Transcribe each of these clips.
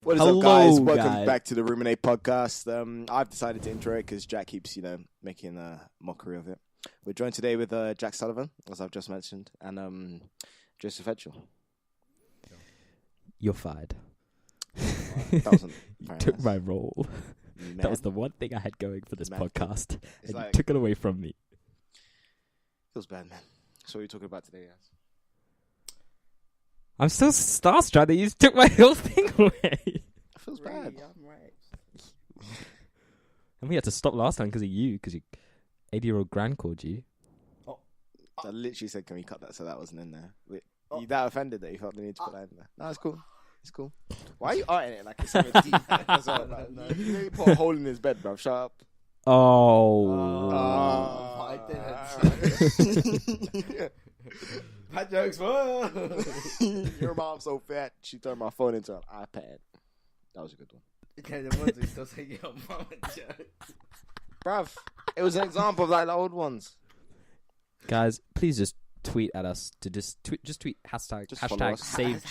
What is up, guys? Welcome back to the Ruminate podcast. I've decided to intro it because Jack keeps, making a mockery of it. We're joined today with Jack Sullivan, as I've just mentioned, and Joseph Edgell. You're fired. That wasn't You took my role. Man. That was the one thing I had going for this podcast, and like, you took it away from me. Feels bad, man. So what are you talking about today, guys? I'm still starstruck that you took my whole thing away. It feels bad. I'm right. And we had to stop last time because of you, because your 80-year-old grand called you. I literally said, can we cut that so that wasn't in there? You that offended that you felt the need to put that in there? No, it's cool. It's cool. Why are you arting it like it's something deep? That's all about. You put a hole in his bed, bro. Shut up. I didn't. That joke's fun. Your mom's so fat, she turned my phone into an iPad. That was a good one. Okay, the ones who still say your mama jokes. Bruv, it was an example of like the old ones. Guys, please just tweet at us to just tweet hashtag save.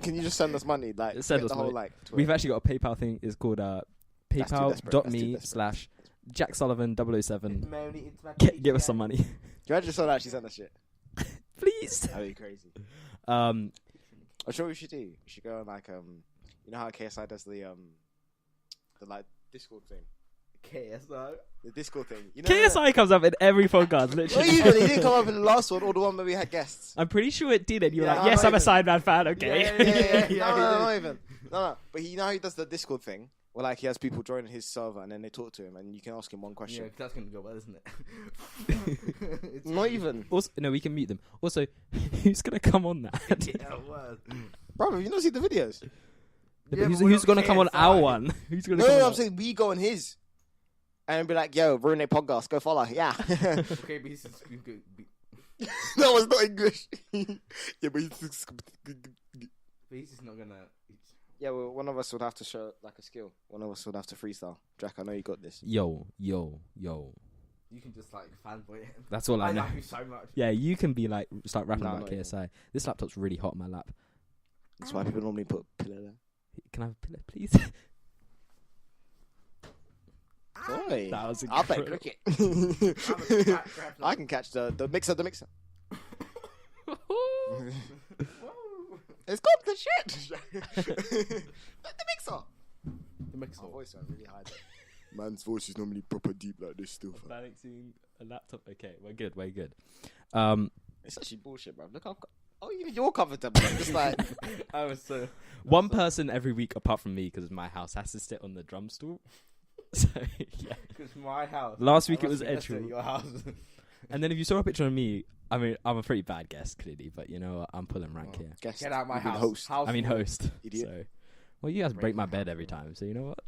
Can you just send us money? Like, Send us the whole money. like. Twitter. We've actually got a PayPal thing. It's called paypal.me/JackSullivan007. Give us some money. Can you imagine someone actually send us shit? Please. That'd be crazy. I'm sure we should do. We should go on like you know how KSI does the like Discord thing. KSI. The Discord thing. You know KSI comes up in every podcast, literally. Well, he didn't come up in the last one or the one where we had guests. I'm pretty sure it did, and you were Yeah, like, no, yes, not I'm a even. Sideman fan, okay. Yeah. No, not even. No. But you know how he does the Discord thing? Where like he has people joining his server and then they talk to him and you can ask him one question. Yeah, that's gonna go well, isn't it? It's Not even. Also, no, we can mute them. Also, who's going to come on that? Yeah, well. Bro, have you not seen the videos? Yeah, Yeah, but but we're who's not going to come on KSI. our one? Who's going to come No, on I'm saying we go on his. And be like, yo, Ruminate podcast, go follow. Yeah. Okay, but he's just That was not English. Yeah, but he's just not gonna. yeah, well, one of us would have to show like a skill. One of us would have to freestyle. Jack, I know you got this. Yo. You can just like fanboy him. That's all I know. like you so much. Yeah, you can be like, start rapping Nah, about not even. KSI. This laptop's really hot on my lap. That's why people normally put a pillow there. Can I have a pillow, please? Boy, That was I'll play incredible. cricket. I I can catch the mixer. It's got the shit. the mixer. The mix My voice went really high there. Man's voice is normally proper deep like this still. Balancing a laptop. Okay, we're good. It's actually bullshit, bro. Look how... Oh, you're comfortable. I'm just like... I was so. One person every week, apart from me, because my house has to sit on the drum stool. So, yeah. Because my house. Last week I it was must be next to Edgell. Your house. And then if you saw a picture of me, I mean, I'm a pretty bad guest, clearly, but you know what? I'm pulling rank here. Guest. Get out my You mean house. host. I mean, host. Idiot. So, well, you guys break my bed every time, so you know what?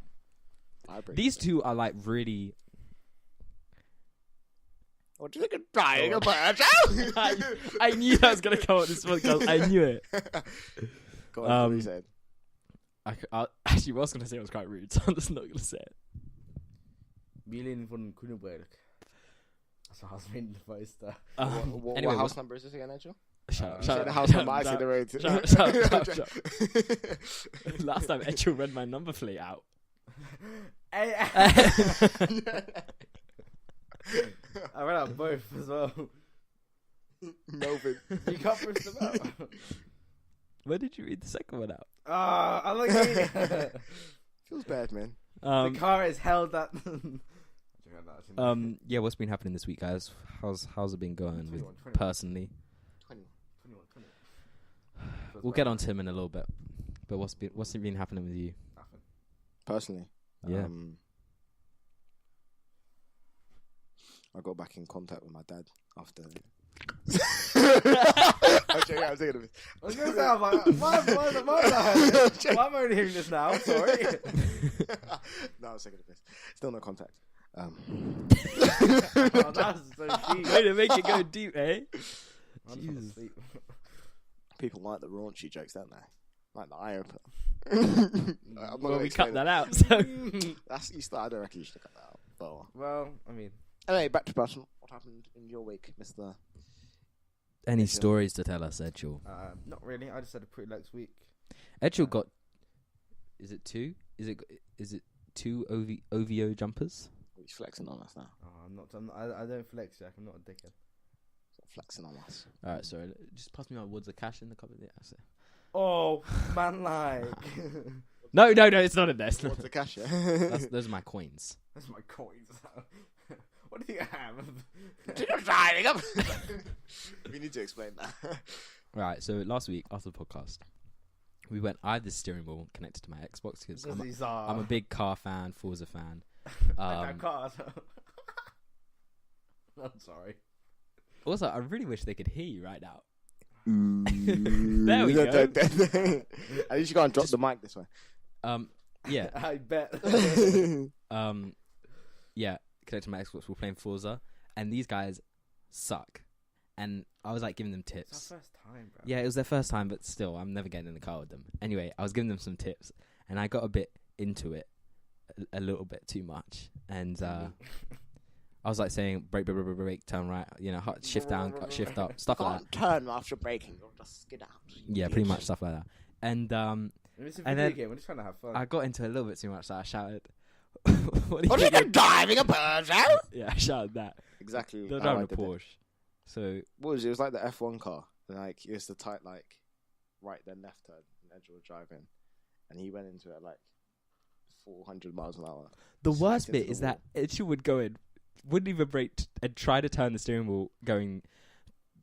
I break These it. two are like really. What do you think of trying a bird? I knew that was gonna come out this podcast. I knew it. Go on, what you said. I actually was gonna say it was quite rude, so I'm just not gonna say it. Bielen von Kunenberg. That's what I was reading the post. Anyway, What house number is this again, Edgell? Shut Say up. the house number, I say the road. Shut up. Last time Edgell read my number plate out. I read out both as well. Melvin. You can't push them out. Where did you read the second one out? I like it. Feels bad, man. The car is held at. Yeah, what's been happening this week, guys? How's it been going 21. personally? 21. We'll get on to him in a little bit. But what's been happening with you? Nothing. Personally. Yeah. I got back in contact with my dad after. Okay, I'm taking it. I was going to say, I'm like, why am I only hearing this now? Sorry. No, I was taking it. Still no contact. Oh, that's so deep. Way to make it go deep, eh? I'm Jesus. asleep. People like the raunchy jokes, don't they? Like the eye opener. Well, we cut that out. So. That's you start. I don't reckon you should cut that out. But Well, I mean, anyway, back to personal. What happened in your week, Mister? Any Edgell. stories to tell us, Edgell? not really. I just had a pretty lax week. Edgell got Is it two? Is it two OVO jumpers? He's flexing on us now. Oh, I don't flex, Jack. I'm not a dickhead. Stop flexing on us. All right, sorry. Just pass me my Woods of cash in the cupboard. Yeah, that's it. Oh, man, like. No, it's not in there. What's the cash? Yeah? Those are my coins. That's my coins. What do you think I have? You're driving up. We need to explain that. Right, so last week after the podcast, I had this steering wheel connected to my Xbox because I'm a big car fan, Forza fan. Like that car. I'm sorry. Also, I really wish they could hear you right now. There we go. At least you can't drop the mic this way. Yeah. I bet. Yeah, connected to my Xbox, we're playing Forza, and these guys suck. And I was like giving them tips. It's our first time, bro. Yeah, it was their first time, but still, I'm never getting in the car with them. Anyway, I was giving them some tips, and I got a bit into it, a little bit too much. And I was like saying, brake, turn right, shift down, shift up, stuff like that. Turn after braking, you'll just skid out. Yeah, pretty much stuff like that. And It's a video game, we're just trying to have fun. I got into a little bit too much, so I shouted, What are you driving a Porsche? Yeah, I shouted that. Exactly. They're driving a Porsche. So what was it? It was like the F1 car. And like it was the tight right then left turn, and Edge was driving, and he went into it like 400 miles an hour. the worst bit is that Edge would go in, wouldn't even brake, and try to turn the steering wheel going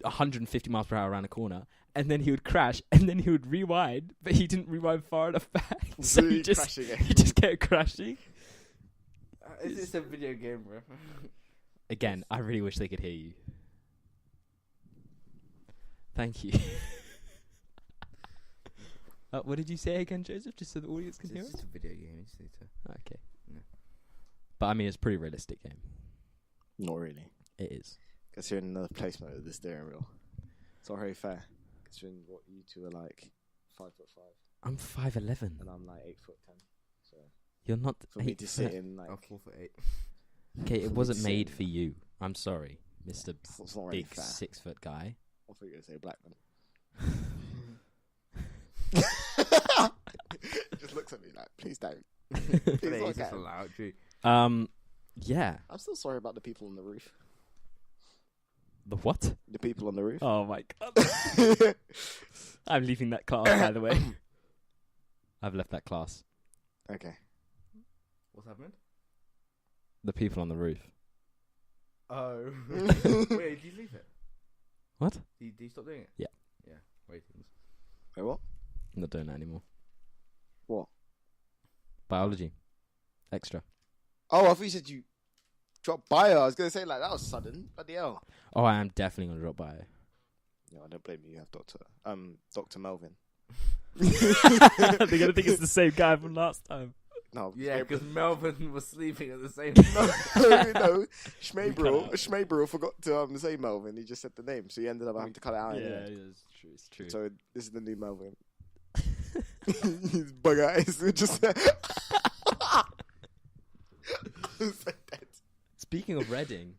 150 miles per hour around a corner, and then he would crash, and then he would rewind, but he didn't rewind far enough back, so he just kept crashing. It's a video game, bro. Again, I really wish they could hear you. Thank you. What did you say again, Joseph? Just so the audience can hear It's it? just a video game. You just need to. Okay. Yeah. But I mean, it's a pretty realistic game. Not really. It is. Considering another placement of the steering wheel. It's not very fair. Considering what you two are like 5'5", I'm 5'11". and I'm like 8'10". So You're not for me to sit in like I'm 4'8". Okay, it wasn't sit made in- for you. I'm sorry, Mr. it's not really Big fair. 6-foot guy. I thought you were gonna say black man. Just looks at me like, please don't. Please Please, don't it's get him. allowed to. Yeah. I'm still sorry about the people on the roof. The what? The people on the roof. Oh my god. I'm leaving that class, by the way. I've left that class. Okay. What's happened? The people on the roof. Oh. Wait, did you leave it? What? Did you stop doing it? Yeah. Yeah. Wait. Wait, what? I'm not doing that anymore. What? Biology. Extra. Oh, I thought you said you dropped bio. I was gonna say like that was sudden. Bloody hell. Oh, I am definitely going to drop bio. No, I don't blame you. You have Dr. Melvin. They're going to think it's the same guy from last time. No, Yeah, because Melvin was sleeping at the same no, no. Schmabro forgot to say Melvin. He just said the name, so he ended up having to cut it out. anyway. it's true. It's true. So this is the new Melvin. He's bug eyes. Just so dead. Speaking of Reading,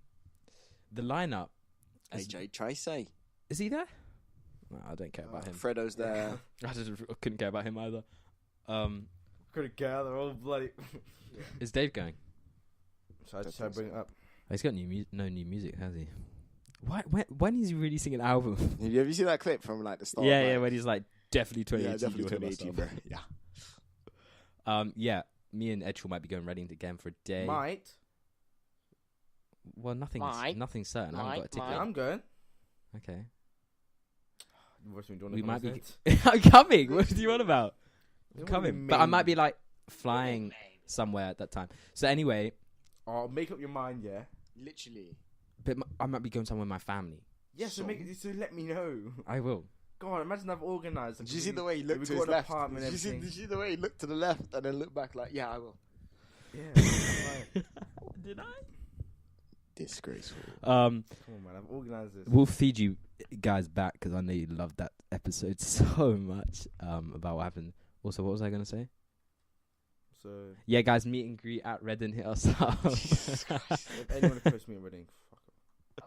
the lineup. AJ Tracy. Is he there? No, I don't care about him. Fredo's there. I couldn't care about him either. Couldn't care. They're all bloody. Is Dave going? Should I bring it up? Oh, he's got no new music, has he? Why? When is he releasing an album? Have you seen that clip from like the start? Yeah, when he's like definitely 2018. Yeah, definitely or whatever 2018, stuff. bro. Yeah. Yeah. Me and Edgehill might be going Reading again for a day. Might. Well, nothing's certain. I haven't got a ticket. Yeah, I'm going. Okay. We might be. I'm coming. What do you want about? I'm What do you coming, but I mean? might be like flying somewhere at that time. So anyway, Oh, make up your mind, yeah. Literally. but I might be going somewhere with my family. Yeah, so let me know. I will. God, imagine I've organised. Did you see the way he looked to his left? Did you see the way he looked to the left and then looked back like, yeah, I will. Yeah. Did I? Disgraceful. Come on, man. I've organised this. We'll feed you guys back because I know you loved that episode so much. About what happened. Also, what was I going to say? So, Yeah, guys, meet and greet at Reading. Hit us up. if anyone approached me in Reading, fuck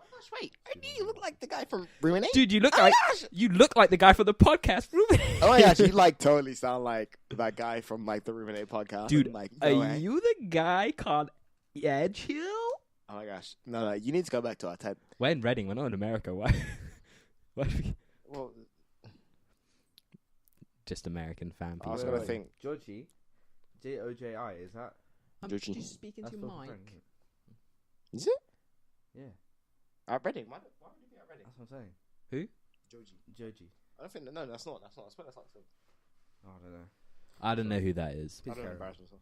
off. gosh, wait. You look like the guy from Ruminate. Dude, you look Oh my like the guy from the podcast. Ruminate. Oh my gosh, you like totally sound like that guy from like the Ruminate podcast. Dude, like, are no way. you the guy called Edge Hill? Oh my gosh, no, you need to go back to our tent. We're in Reading. We're not in America. Why? Why do we... Well, Just American fan I was people. gonna think. Joji, Joji, is that? Georgie. Just speaking That's to your for mic. Frank. Is it? Yeah, At Reading? Why would you be at Reading? that's what I'm saying. Who? Joji. I don't think. No, that's not. I swear that's not him. Oh, I don't know. I don't know who that is. I don't embarrass myself.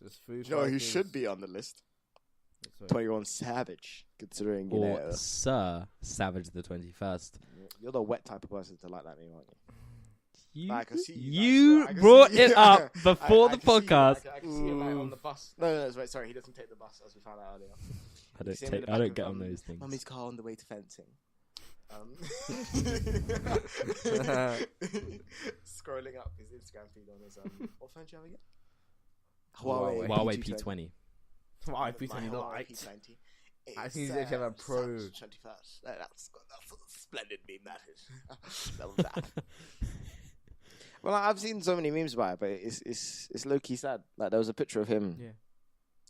Just food. You know who should be on the list? 21 Savage, considering you Or know. Sir Savage the 21st. You're the wet type of person to like that name, aren't you? You, I can see you, you I can brought see you. it up before I the can see you, podcast. I can see him like on the bus. No, wait, sorry, he doesn't take the bus, as we found out earlier. I don't get on those things. Mummy's car on the way to fencing. Scrolling up his Instagram feed on his what phone do you have again? Huawei P20. Why P20 not Huawei right? P20. I think he's actually have a Pro. 21st. That's a splendid meme, that is. Love that. Well, I've seen so many memes about it, but it's low key sad. Like there was a picture of him. Yeah.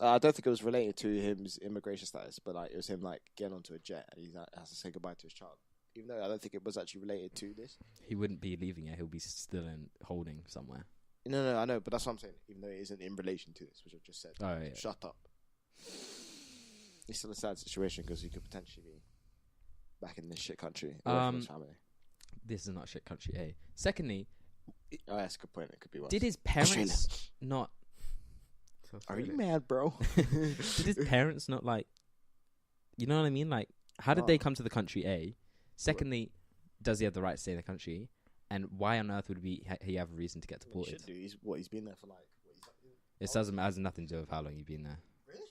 I don't think it was related to his immigration status, but like it was him like getting onto a jet and he has to say goodbye to his child. Even though I don't think it was actually related to this. He wouldn't be leaving it. He'll be still in holding somewhere. No, I know, but that's what I'm saying. Even though it isn't in relation to this, which I just said. Oh, yeah. Shut up. It's still a sad situation because he could potentially be back in this shit country. Away from his family. This is not shit country A. Secondly, Oh, that's a good point. It could be worse. did his parents Australia. not... Are you mad, bro? Did his parents not like... You know what I mean? Like, how did they come to the country A? Secondly, does he have the right to stay in the country? And why on earth would he have a reason to get He deported? should do. He's been there for like... It has nothing to do with how long you've been there. Really?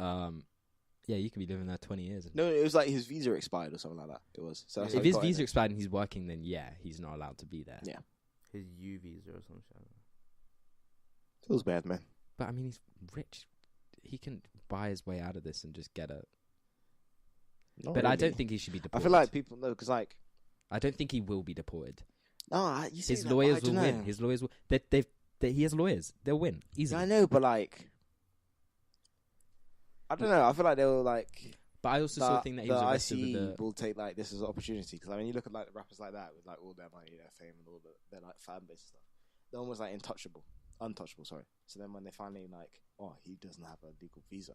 Yeah. Yeah, you could be living there 20 years. No, it was like his visa expired or something like that. It was. So that's how If he his got in visa there. expired and he's working, then yeah, he's not allowed to be there. Yeah. His U visa or some shit. Feels bad, man. But I mean, he's rich. He can buy his way out of this and just get a... Not But I really. don't think he should be I deported. feel like people know because like I don't think he will be deported. no, you say His that, but lawyers I will dunno. win. His lawyers will... he has lawyers. They'll win. Easily. Yeah, I know, but like I don't know. I feel like they'll like. But I also saw a thing that he was arrested with ICE the... will take like this as an opportunity because I mean you look at like the rappers like that with like all their money, their fame, and all their like fan base and stuff. They're almost like untouchable. Sorry. So then when they finally like, oh, he doesn't have a legal visa,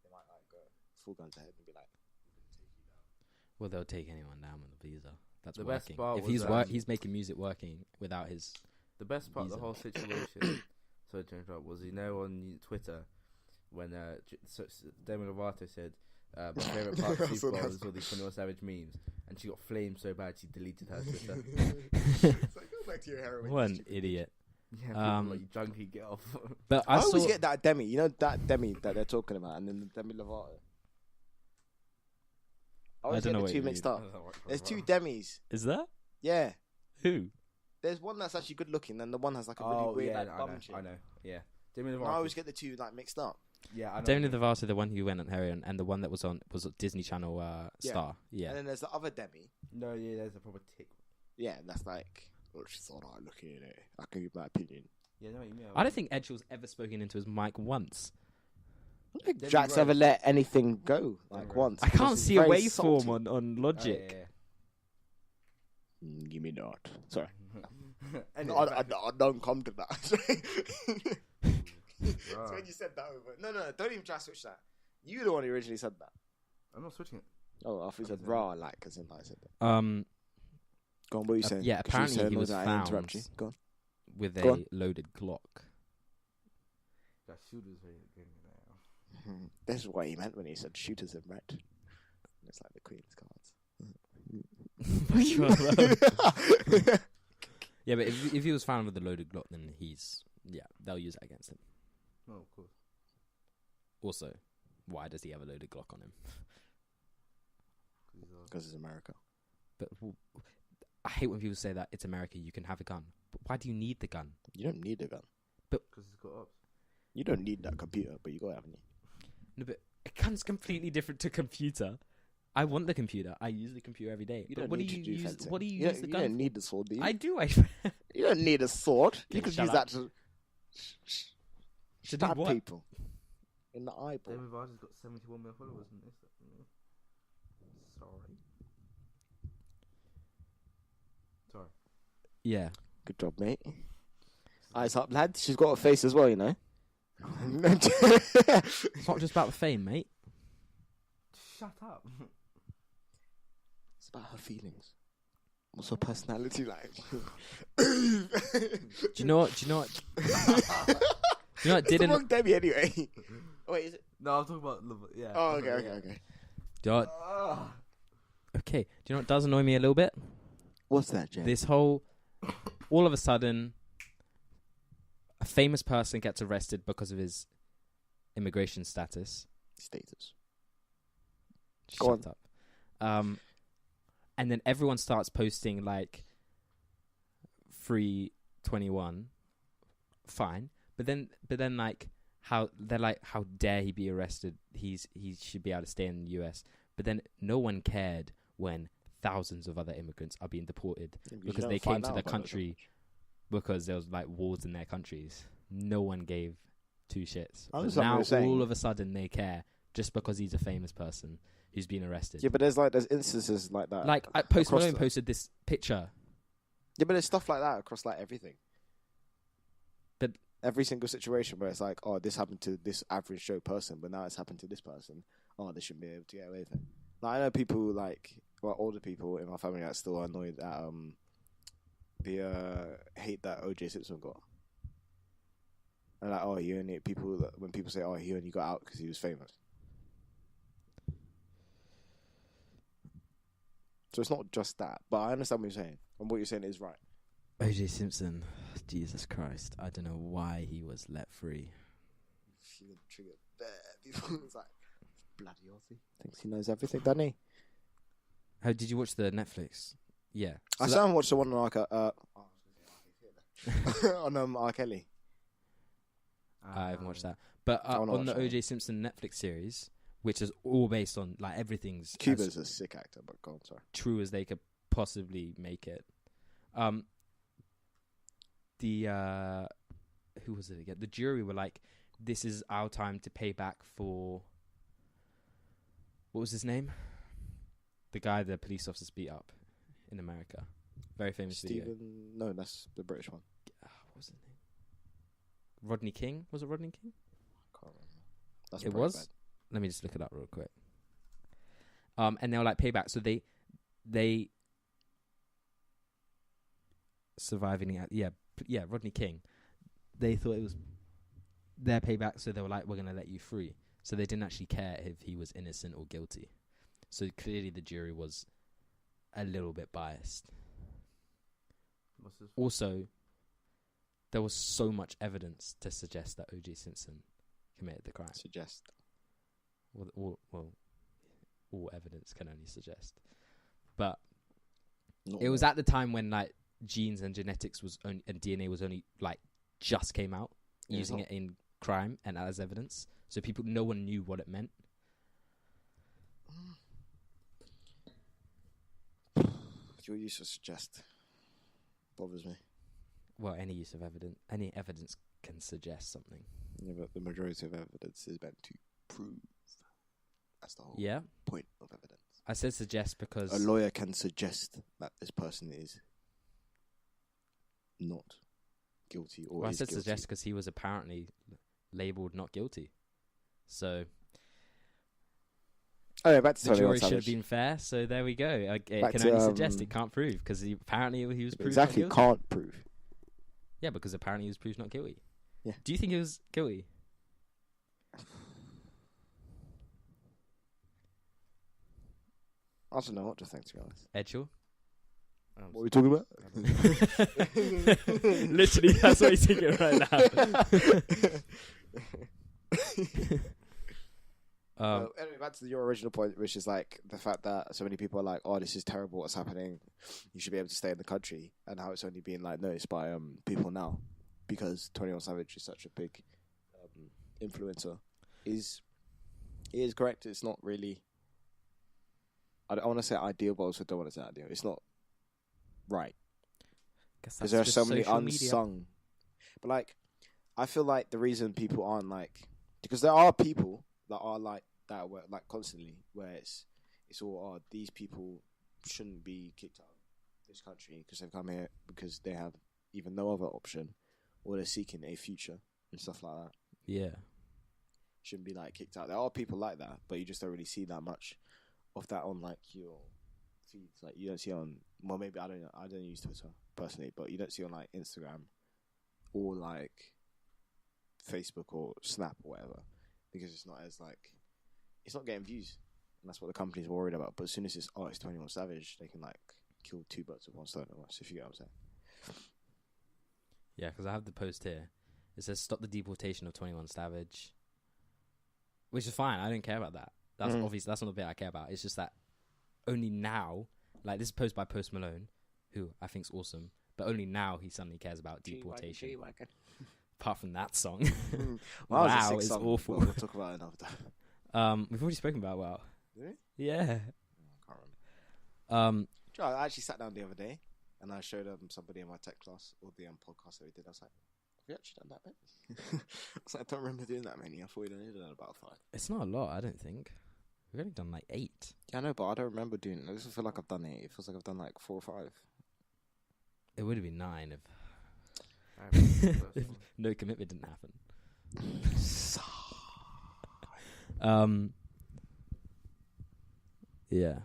they might like go full guns ahead and be like, "We're gonna take you down." Well, they'll take anyone down with a visa. That's The best working. part If was, he's making music working without his... The best part of the Visa. whole situation, sorry to interrupt, was on Twitter when Demi Lovato said my favorite part of Super Bowl was all these 21 Savage memes, and she got flamed so bad she deleted her Twitter. It's like go back to your heroin. What an idiot. Yeah, people like, you junkie, get off. But I I always saw... get that Demi. You know that Demi that they're talking about, and then the Demi Lovato. I always don't get know the what two you mixed mean. up. There's two Demis. Is that? Yeah. Who? There's one that's actually good looking, and the one has like a really weird like bum shit. I know. Yeah, Demi And Lovato. I always get the two like mixed up. Yeah, I know. Demi Lovato, the one who went on heroin, and the one that was a Disney Channel star. Yeah. And then there's the other Demi. No, yeah, there's a proper tick. Yeah, that's like. Oh, she's alright looking at it. I can give my opinion. Yeah, no, you mean. I don't think Edgell's ever spoken into his mic once. I don't think Demi Jack's Rose. ever let anything go like Rose. once. I can't because see a he's very waveform salty. on Logic. Yeah. Give me not. Sorry. Anyway, I don't come to that. So Right. when you said that over. No, don't even try to switch that. You the one who originally said that. I'm not switching it. Oh, I thought you said raw like as in like I said that. Go Go on, what are you saying? yeah, 'Cause you apparently said he no, was that I found interrupt you. Go on. with Go a on. loaded Glock. That shooter's very good now. This is what he meant when he said shooters in red. It's like the Queen's cards. Yeah, but if he was found with a loaded Glock, then they'll use that against him. Oh, of course. Also, why does he have a loaded Glock on him? Because it's America. But I hate when people say that it's America, you can have a gun. But why do you need the gun? You don't need a gun. Because it's got ups. You don't need that computer, but you got it, haven't you? No, but it comes completely different to computer. I want the computer. I use the computer every day. You But don't what do need you to do use? fencing. What do you You use the you gun don't for? need the sword, do you? I do. You don't need a sword. You Okay, could shut use up. that to To do stab what? people in the eyeball. David Varda's got 71 million followers on this. Sorry. Yeah. Good job, mate. Eyes up, lad. She's got a face as well, you know. It's not just about the fame, mate. Shut up. It's about her feelings. What's her personality like? Do Do you know what? Do you know what? Do you know what It's the didn't? wrong Debbie anyway. Wait, is it? No, I'm talking about love. Yeah. Oh, okay. Do you know what? Okay. Do you know what does annoy me a little bit? What's that, Jay? This whole, all of a sudden, a famous person gets arrested because of his immigration status. Status. Shut up. And then everyone starts posting like free 21. Fine. But then like how they're like, how dare he be arrested? He should be able to stay in the US. But then no one cared when thousands of other immigrants are being deported because they came to the country because there was like wars in their countries. No one gave two shits. But now all of a sudden they care just because he's a famous person who's been arrested. Yeah, but there's instances like that. Like Post Malone posted this picture. Yeah, but there's stuff like that across like everything. But every single situation where it's like, oh, this happened to this average Joe person, but now it's happened to this person. Oh, they shouldn't be able to get away with it. Like, I know people like, well, older people in my family that still are annoyed at the hate that OJ Simpson got. And like, oh, when people say, oh, he only got out because he was famous. So it's not just that, but I understand what you're saying, and what you're saying is right. OJ Simpson, Jesus Christ, I don't know why he was let free. He would trigger bare people. It's like, bloody Aussie. Thinks he knows everything, doesn't he? How did you watch the Netflix? Yeah, I still haven't watched the one on on R. Kelly. I haven't watched that, but on the OJ Simpson Netflix series, which is all based on like everything's Cuba's a sick actor, but go on, sorry. True as they could possibly make it. Who was it again? The jury were like, "This is our time to pay back for." What was his name? The guy the police officers beat up in America. Very famous video. No, that's the British one. What was his name? Rodney King? Was it Rodney King? I can't remember. That's it was? Bad. Let me just look it up real quick. And they were like payback. So they surviving. Yeah, Rodney King. They thought it was their payback, so they were like, "We're gonna let you free." So they didn't actually care if he was innocent or guilty. So clearly, the jury was a little bit biased. Also, there was so much evidence to suggest that O.J. Simpson committed the crime. Well, all evidence can only suggest. But it was at the time when like genes and genetics and DNA was only like just came out, using it in crime and as evidence. So no one knew what it meant. Your use of suggest bothers me. Well, any use of any evidence can suggest something. Yeah, but the majority of evidence is meant to prove. That's the whole point of evidence. I said suggest because a lawyer can suggest that this person is not guilty or I said guilty. Suggest because he was apparently labelled not guilty. So back to the jury should have been fair. So there we go. It can only suggest, it can't prove, because apparently he was proved not guilty. Can't prove. Yeah, because apparently he was proved not guilty. Yeah. Do you think he was guilty? I don't know what to think, to be honest. Edgel? What are we talking about? Literally, that's what he's thinking right now. Anyway, back to your original point, which is like the fact that so many people are like, "Oh, this is terrible. What's happening? You should be able to stay in the country," and how it's only being like noticed by people now because 21 Savage is such a big influencer. Is It is correct. It's not really. I want to say ideal, but also don't want to say ideal. It's not right. Because there are so many unsung. But like, I feel like the reason people aren't like, because there are people that are like that, where, like constantly, where it's all, these people shouldn't be kicked out of this country because they've come here because they have even no other option, or they're seeking a future and stuff like that. Yeah. Shouldn't be like kicked out. There are people like that, but you just don't really see that much of that on like your feeds. Like you don't see on, well, maybe I don't use Twitter personally, but you don't see on like Instagram or like Facebook or Snap or whatever, because it's not as like, it's not getting views, and that's what the company's worried about. But as soon as it's 21 Savage, they can like kill two birds with one stone almost, if you get what I'm saying. Yeah, because I have the post here. It says stop the deportation of 21 Savage, which is fine. I don't care about that. That's obvious. That's not the bit I care about. It's just that only now, like this is post by Post Malone, who I think's awesome, but only now he suddenly cares about deportation. Apart from that song. Wow, it's awful. We'll talk about it another time. We've already spoken about WoW. Really? Yeah. I can't remember. I actually sat down the other day and I showed somebody in my tech class or the podcast that we did. I was like, have we actually done that many? I was like, I don't remember doing that many. I thought we'd only done about 5. It's not a lot, I don't think. We've only done like 8. Yeah, I know, but I don't remember doing it. I just feel like I've done 8. It feels like I've done like 4 or 5. It would have been 9 if no commitment didn't happen. Yeah.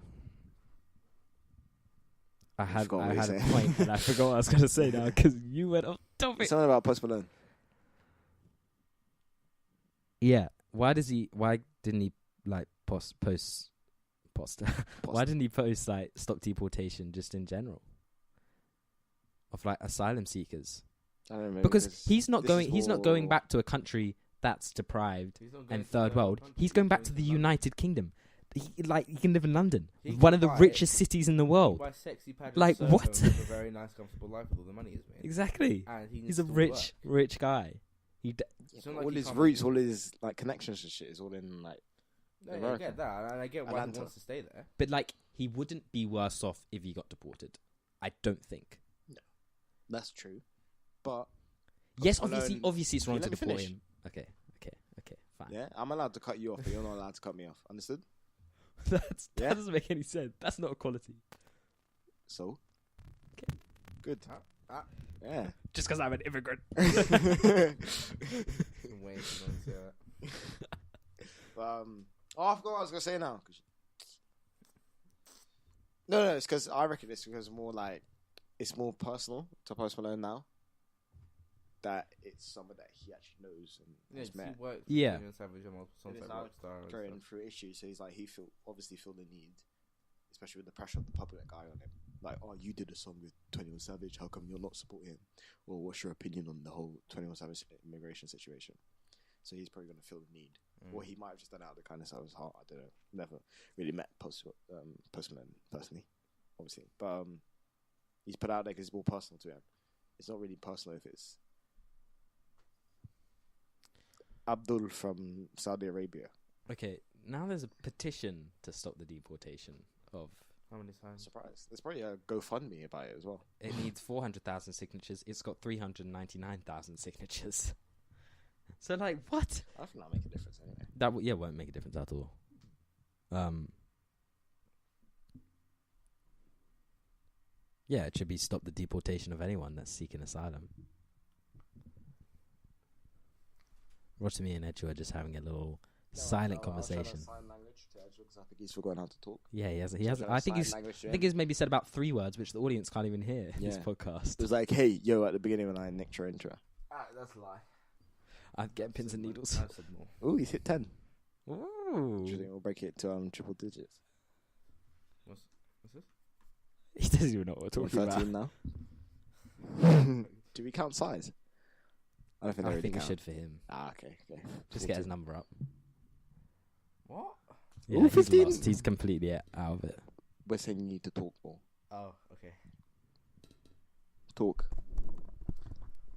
I had a point and I forgot what I was going to say now because you went off topic. Something about Post Malone. Yeah. Why didn't he like post? Why didn't he post like stop deportation just in general of like asylum seekers? I don't know, because he's not going back to a country that's deprived and third world. He's going back to the United Kingdom. He can live in London, one of the richest cities in the world. Like what? A very nice, comfortable life with all the money he's made. Exactly. And he's a rich guy. All his roots, all his like connections and shit is all in like. No, I get that, and I get why he wants to stay there. But like, he wouldn't be worse off if he got deported. I don't think. No, that's true. But yes, obviously, it's wrong to deport him. Okay, fine. Yeah, I'm allowed to cut you off, but you're not allowed to cut me off. Understood? That doesn't make any sense. That's not equality. So, okay, good. Yeah, just because I'm an immigrant. I forgot what I was gonna say now. No, it's because I reckon it's because it's more personal to Post Malone now. That it's someone that he actually knows and has met. Yeah. Going through issues, so he's like he obviously feel the need, especially with the pressure of the public eye on him. Like, oh, you did a song with 21 Savage, how come you're not supporting him? Or what's your opinion on the whole 21 Savage immigration situation? So he's probably going to feel the need. Or he might have just done it out of the kindness of his heart. I don't know. Never really met Post Malone personally, obviously. But he's put out there because it's more personal to him. It's not really personal if it's Abdul from Saudi Arabia. Okay, now there's a petition to stop the deportation of... How many times? Surprised. There's probably a GoFundMe about it as well. It needs 400,000 signatures. It's got 399,000 signatures. So, like, what? I think that'll make a difference anyway. That won't make a difference at all. Yeah, it should be stop the deportation of anyone that's seeking asylum. Rotimi and Edgew are just having a little silent conversation. Sign language to Edgew because I think he's forgotten how to talk. Yeah, he has. I think he's maybe said about 3 words, which the audience can't even hear in this podcast. It was like, hey, yo, at the beginning when I nicked your intro. That's a lie. I'm getting pins and needles. I've said more. Ooh, he's hit 10. Ooh. Do you think we'll break it to triple digits? What's this? He doesn't even know what we're talking 13 about. now. Do we count size? I don't think I think we should for him. Okay. Just get his number up. What? Yeah, Ooh, he's 15. lost. He's completely out of it. We're saying you need to talk more. Oh, okay. Talk.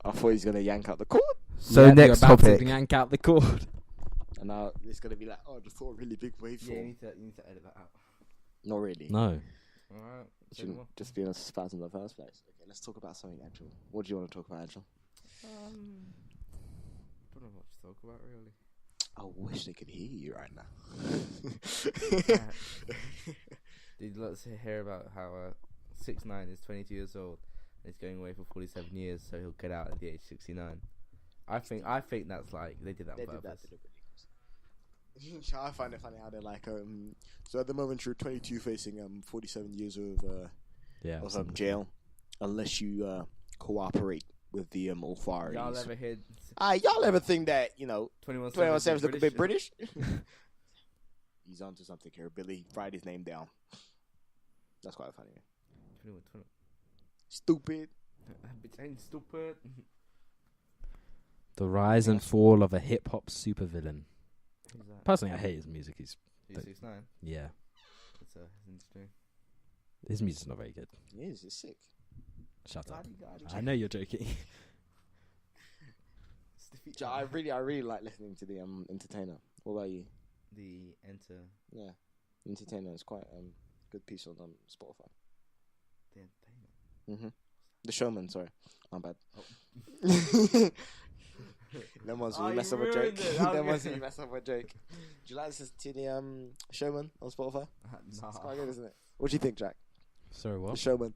I thought he was going to yank out the cord. So yeah, next you're about topic. to yank out the cord. And now it's gonna be like, oh, I just saw a really big waveform. Yeah, you need to edit that out. Not really. No. Alright. It shouldn't just be in a spaz in the first place. Okay, let's talk about something actual. What do you want to talk about, Angel? Don't know what to talk about really. I wish they could hear you right now. Dude, let's hear about how 6ix9ine is 22 years old and he's going away for 47 years, so he'll get out at the age 69. I think that's like they did that on purpose. Did that deliberately. I find it funny how they're like, so at the moment you're 22 facing 47 years of jail, unless you cooperate with the authorities. Y'all ever think that 21 Savage look a bit British? He's onto something here. Billy, write his name down. That's quite funny. 21. Stupid. Bitch ain't stupid. The rise and fall of a hip hop supervillain. Who's that? Personally, I hate his music. He's 6ix9ine. Yeah, It's interesting. his music's not very good. It is. It's sick. Shut up. I know you're joking. I really like listening to the Entertainer. What about you? The Enter. Yeah, Entertainer is quite good piece on Spotify. The Entertainer. The Showman. Sorry, my bad. Oh. Them ones where you mess up a joke. Them ones where you mess up a joke. Do you like listening to the Showman on Spotify? It's quite good, isn't it? What do you think, Jack? Sorry, what? The Showman.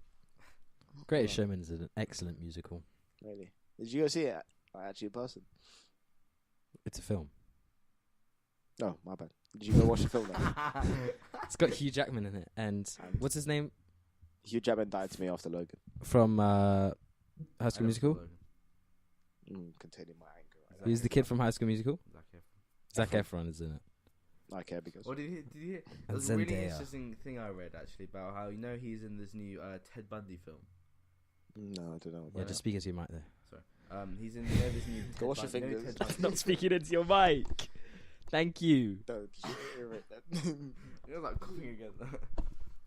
Greatest Showman is an excellent musical. Really? Did you go see it? Actually, in person? It's a film. Oh, my bad. Did you go watch the film then? It's got Hugh Jackman in it, and what's his name? Hugh Jackman died to me after Logan. From High School Musical? Containing my anger. Right Who's the kid from High School Musical? Zac Efron is in it. I care because. Did you hear? And There was a really Zendaya. interesting thing I read actually about how he's in this new Ted Bundy film. No, I don't know. Yeah, just speak into your mic there. Sorry. He's in this new. Go wash your fingers. Not speaking into your mic. Thank you. Don't. You're like coughing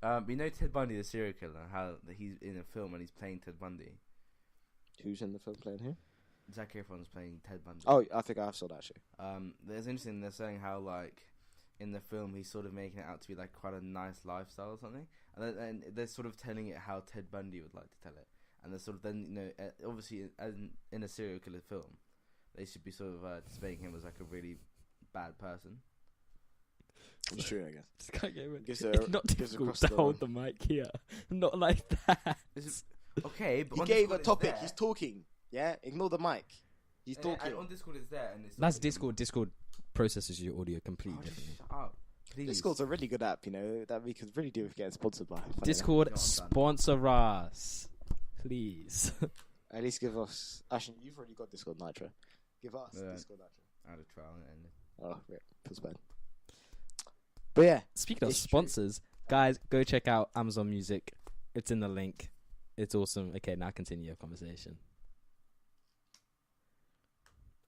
again. Ted Bundy, the serial killer, how he's in a film and he's playing Ted Bundy. Who's in the film playing here? Zac Efron's playing Ted Bundy. Oh, I think I saw that shit. There's interesting. They're saying how in the film he's sort of making it out to be like quite a nice lifestyle or something, and they're sort of telling it how Ted Bundy would like to tell it, and they're sort of then obviously as in a serial killer film, they should be sort of displaying him as like a really bad person. It's true, I guess. Just can't get it. It's not difficult to hold the mic here. Not like that. Okay, but he gave a topic. He's talking. Yeah, ignore the mic. He's talking. And on Discord it's there, and it's That's Discord. Discord processes your audio completely differently. Shut up, please. Discord's a really good app, that we could really do with getting sponsored by. Discord, sponsor us, please. At least give us. Actually, you've already got Discord Nitro. Give us Discord Nitro. I had a trial and it ended. Oh, yeah, feels bad. But yeah, speaking of sponsors, guys, go check out Amazon Music. It's in the link. It's awesome. Okay, now continue your conversation.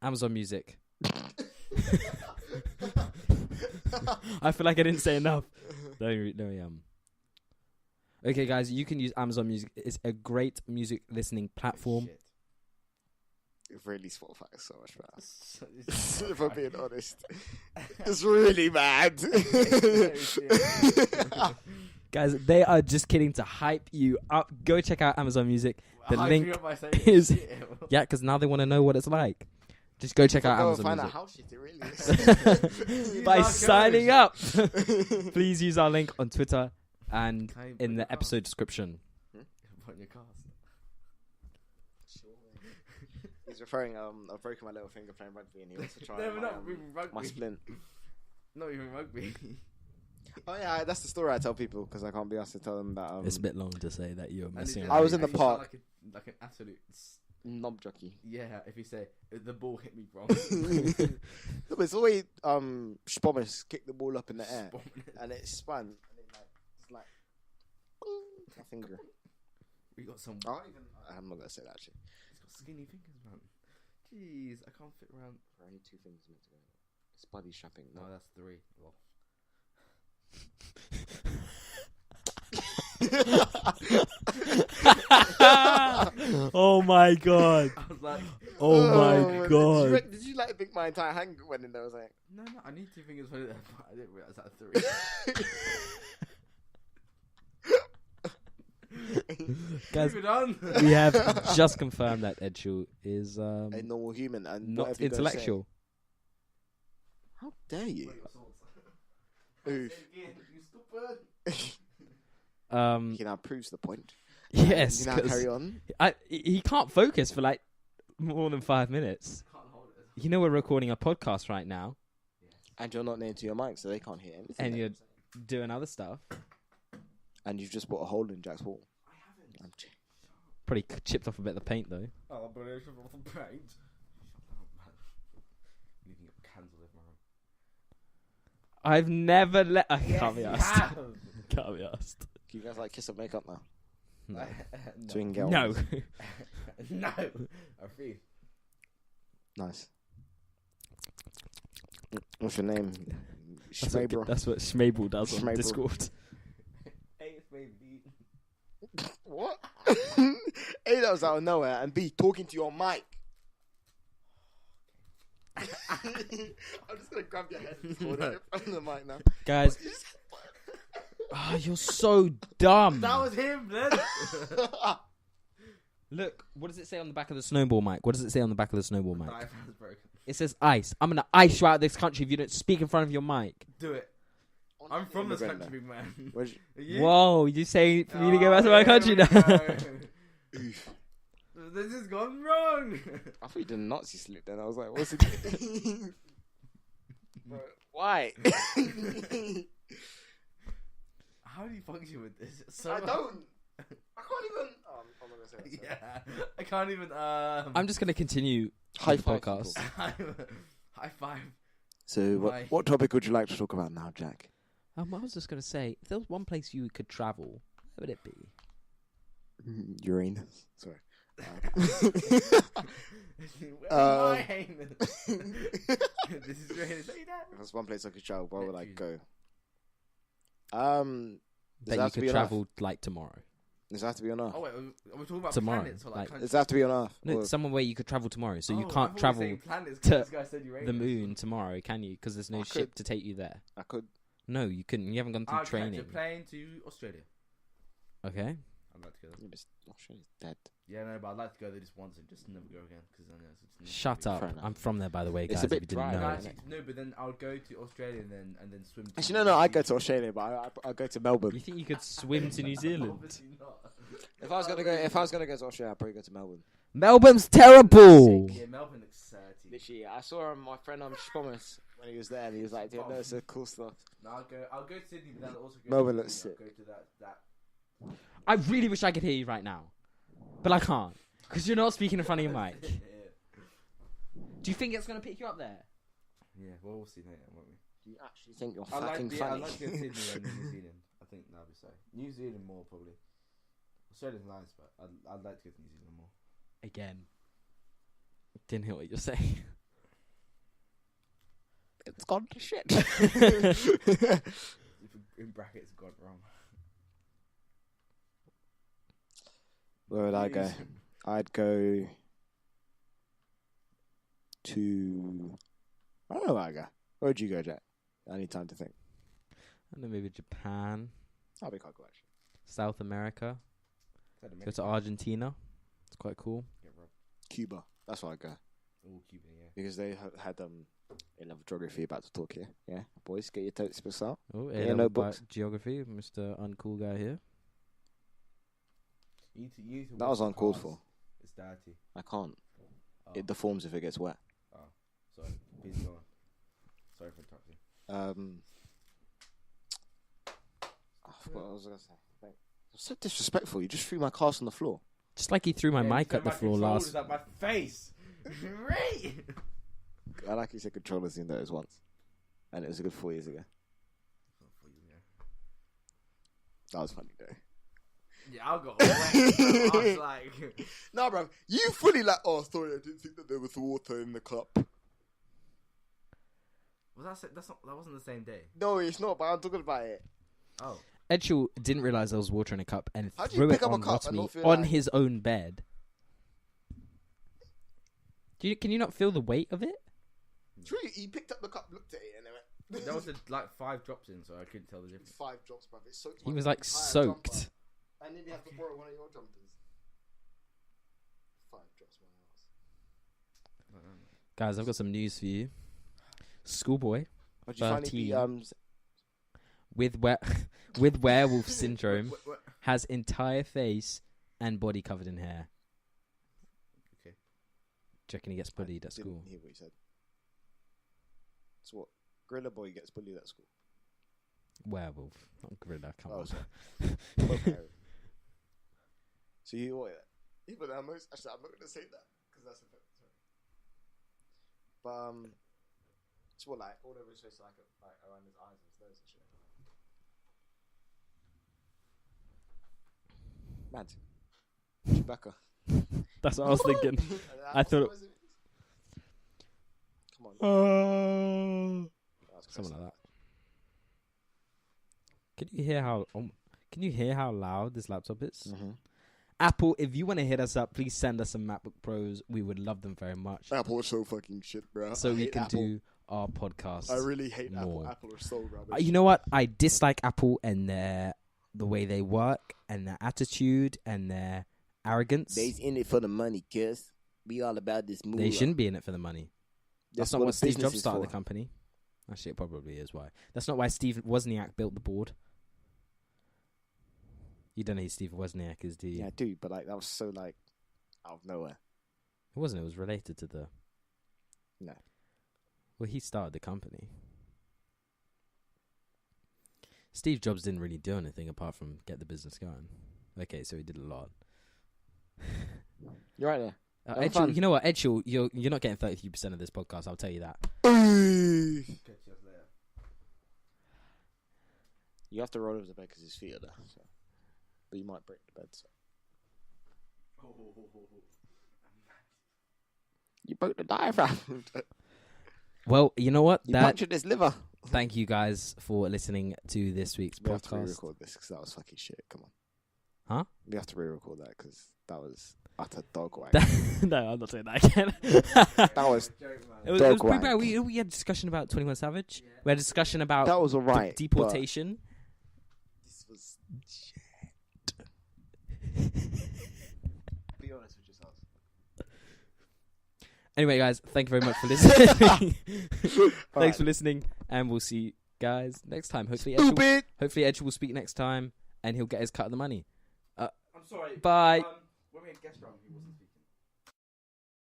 Amazon Music. I feel like I didn't say enough. Okay, guys, you can use Amazon Music. It's a great music listening platform. Really, Spotify is so much better. If I'm being honest, it's really bad. Guys, they are just kidding to hype you up. Go check out Amazon Music. The link is because now they want to know what it's like. Just go check out Amazon find Music. Out how shit it really is. By signing up. Please use our link on Twitter and in the episode description. He's referring. I've broken my little finger playing rugby, and he wants to try my splint. Not even rugby. Oh yeah, that's the story I tell people because I can't be asked to tell them that. It's a bit long to say that you're messing around. I was in the park. Like an absolute knob jockey. Yeah, if you say the ball hit me wrong. No, but it's always Spommers kick the ball up in the air and it spun and it's like my finger. We got some. I'm not gonna say that actually. He's got skinny fingers, man. Jeez, I can't fit around. Only 2 fingers meant to go. It's body strapping. No, that's 3. Well. Oh my god. I was like, Oh my god. Did you like think my entire hand went in there? I was like, no, I need 2 fingers for it. I didn't realize that 3. Guys, Move it on. we have just confirmed that Edshul is a normal human and not whatever you gotta intellectual. say. How dare you? Oof. He now proves the point. Yes, You now 'cause carry on. he can't focus for like more than 5 minutes. You know we're recording a podcast right now, And you're not near to your mic, so they can't hear anything. and you're doing other stuff. And you've just put a hole in Jack's wall. I haven't. I'm j- Probably chipped off a bit of the paint though. Oh, but it's from the paint. Leaving up candles in my room. I've never let. I Yes, can't be you asked. have. Can't be asked. Do you guys like kiss and make up now? No. Twin girls. No. No. I refuse. Nice. What's your name? That's what, Schmabra. that's what Schmabel does on Schmabel. Discord. Hey, it's baby. What? A, that was out of nowhere, and B, talking to your mic. I'm just gonna grab your head and hold it on the mic now. Guys, you're so dumb. That was him, then. Look, what does it say on the back of the snowball mic? What does it say on the back of the snowball mic? Knife has broken. It says ice. I'm gonna ice you out of this country if you don't speak in front of your mic. Do it. I'm from this Immigrant country, man. Where's You? Whoa, you say for me to go back to my here country we now? go. This has gone wrong. I thought you did a Nazi salute then. I was like, what's it? Bro, why? How do you function with this? So I don't. I can't even. Oh, I'm not gonna say that. Yeah, I can't even. I'm just gonna continue High the five podcast. people. High five. So, Why? what topic would you like to talk about now, Jack? I was just gonna say, if there was one place you could travel, where would it be? Uranus. Sorry. Mine. This is great. Say that. If there's one place I could travel, where would I Neptune. go? Does That you have to could be on travel like tomorrow. Earth? Does that have to be on Earth? Oh wait, are we talking about Tomorrow, planets or like- like countries? Does that have to be on Earth? No, Or- somewhere where you could travel tomorrow, so Oh, you I can't thought we were travel saying planets 'cause to this guy said Uranus. the moon tomorrow, can you? Because there's no I ship could. to take you there. I could. No, you couldn't. You haven't gone through I'll catch a training. plane to Australia. Okay. I'd like to go there. Yeah, but Australia's dead. Yeah, no, but I'd like to go there just once and just never go again because then it's Shut up. Fair enough. I'm from there, by the way, It's guys. a bit if you didn't dry, know. right? Actually, no, but then I'll go to Australia and then swim. To Actually, no. I go to Australia, but I'll go to Melbourne. You think you could swim to New Zealand? Obviously not. If I was gonna go to Australia, I'd probably go to Melbourne. Melbourne's terrible. Yeah, Melbourne looks dirty. Literally, I saw my friend Thomas when he was there, and he was like, "Dude, that's so cool stuff." No, I'll go to Sydney, but then I'll also go Melbourne to looks Sydney. sick. I'll go to that. I really wish I could hear you right now, but I can't because you're not speaking in front of your mic. Yeah. Do you think it's gonna pick you up there? Yeah, well, we'll see later, won't we? Do you actually think you're I fucking like funny? to go to Sydney and New Zealand. I think that'll be so. New Zealand more probably. Australia's nice, but I'd like to go to New Zealand more. Again, didn't hear what you're saying. It's gone to shit. In brackets, gone wrong. Where would I go? I'd go to. I don't know where I go. Where would you go, Jack? I need time to think. I don't know, maybe Japan, I'll be quite cool, actually. South America. Go to Argentina. It's quite cool. Cuba. That's where I go. Oh, Cuba, yeah. Because they had A-level geography about to talk here. Yeah, boys, get your notebooks out. Oh, Yeah, A-level notebooks. geography, Mr. Uncool guy here. You need to That watch was the uncalled cars. for. It's dirty. I can't. Oh, It deforms if it gets wet. sorry. Please go on. Sorry for interrupting. I forgot what I was going to say. Thanks. So disrespectful. You just threw my cast on the floor. Just like he threw my mic at the floor last. At my face. Right. I like you said controllers in those once. And it was a good 4 years ago. That was funny, though. Yeah, I'll go. I was like, No, bro. You fully like, oh, sorry, I didn't think that there was water in the cup. was that? That wasn't the same day. No, it's not, but I'm talking about it. Oh. Edgel didn't realize there was water in a cup and How do you threw pick it up a on cup and Rotimi not feel on like- his own bed. Can you not feel the weight of it? True, he picked up the cup, looked at it, and then went. There was like 5 drops in, so I couldn't tell the difference. 5 drops, bruv. It soaked He my was like entire soaked. jumper. And then you have to borrow one of your jumpers. 5 drops, my house. Guys, I've got some news for you. Schoolboy But you finally 13. beat with werewolf syndrome What? has entire face and body covered in hair. Okay. Do you reckon he gets bullied at school? Didn't hear what he said. It's what? Gorilla Boy gets bullied at school. Werewolf, not gorilla. Come Oh, on. sorry. Okay. So you what? Yeah, but actually, I'm not gonna say that because that's a bit. Sorry. But it's what like all over his face, like around his eyes and his nose and shit. Mad. Chewbacca. That's what I was thinking. I thought. Come on. Something like that. Can you hear how loud this laptop is? Mm-hmm. Apple, if you want to hit us up, please send us some MacBook Pros. We would love them very much, Apple is so fucking shit, bro. so I we hate can Apple. do our podcast. I really hate more. Apple. Apple are so rubbish. You know what? I dislike Apple and the way they work and their attitude and their arrogance. They's in it for the money, kiss. We all about this movie. They shouldn't be in it for the money. That's not what the Steve business Jobs is started for. the company. Actually, it probably is why. That's not why Steve Wozniak built the board. You don't know who Steve Wozniak is, do you? Yeah, I do, but like that was so like out of nowhere. It wasn't. It was related to the... No. Well, he started the company. Steve Jobs didn't really do anything apart from get the business going. Okay, so he did a lot. You're right there. Edgel, fun. you know what, Edgel, you're not getting 33% of this podcast. I'll tell you that. You have to roll over the bed because his feet are there. So. But you might break the bed. So. You broke the diaphragm. Well, you know what? You punctured his liver. Thank you guys for listening to this week's We have to podcast. re-record this because that was fucking shit. Come on. Huh? We have to re-record that because that was utter dog wag. No, I'm not doing that again. That was It was dog pretty wag. bad. We had a discussion about 21 Savage. We had a discussion about That was alright. deportation. This was shit. Be honest with yourselves. Anyway, guys, thank you very much for listening. Thanks for listening, and we'll see you guys next time. Hopefully, Edge will speak next time, and he'll get his cut of the money. I'm sorry. Bye. When we had guest round, he was